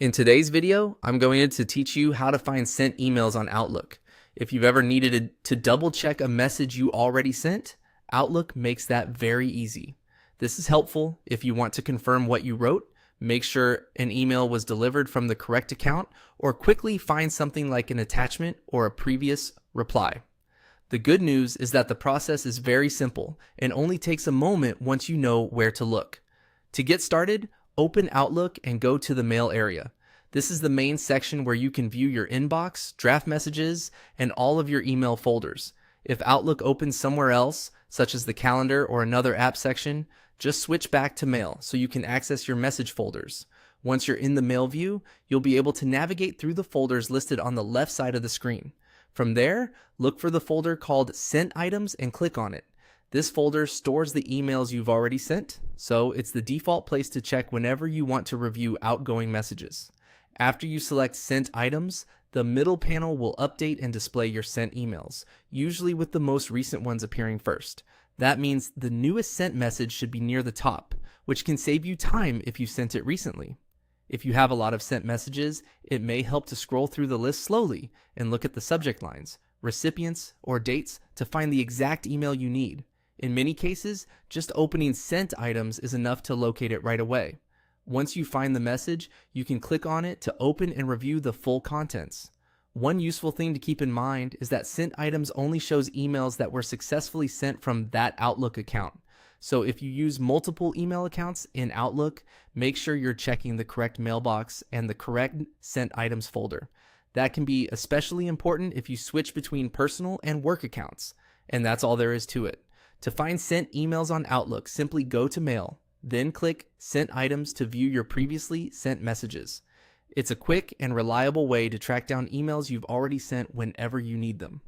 In today's video, I'm going to teach you how to find sent emails on Outlook. If you've ever needed to double check a message you already sent, Outlook makes that very easy. This is helpful if you want to confirm what you wrote, make sure an email was delivered from the correct account, or quickly find something like an attachment or a previous reply. The good news is that the process is very simple and only takes a moment once you know where to look. To get started, open Outlook and go to the Mail area. This is the main section where you can view your inbox, draft messages, and all of your email folders. If Outlook opens somewhere else, such as the calendar or another app section, just switch back to Mail so you can access your message folders. Once you're in the Mail view, you'll be able to navigate through the folders listed on the left side of the screen. From there, look for the folder called Sent Items and click on it. This folder stores the emails you've already sent, so it's the default place to check whenever you want to review outgoing messages. After you select Sent Items, the middle panel will update and display your sent emails, usually with the most recent ones appearing first. That means the newest sent message should be near the top, which can save you time if you sent it recently. If you have a lot of sent messages, it may help to scroll through the list slowly and look at the subject lines, recipients, or dates to find the exact email you need. In many cases, just opening Sent Items is enough to locate it right away. Once you find the message, you can click on it to open and review the full contents. One useful thing to keep in mind is that Sent Items only shows emails that were successfully sent from that Outlook account. So if you use multiple email accounts in Outlook, make sure you're checking the correct mailbox and the correct Sent Items folder. That can be especially important if you switch between personal and work accounts. And that's all there is to it. To find sent emails on Outlook, simply go to Mail, then click Sent Items to view your previously sent messages. It's a quick and reliable way to track down emails you've already sent whenever you need them.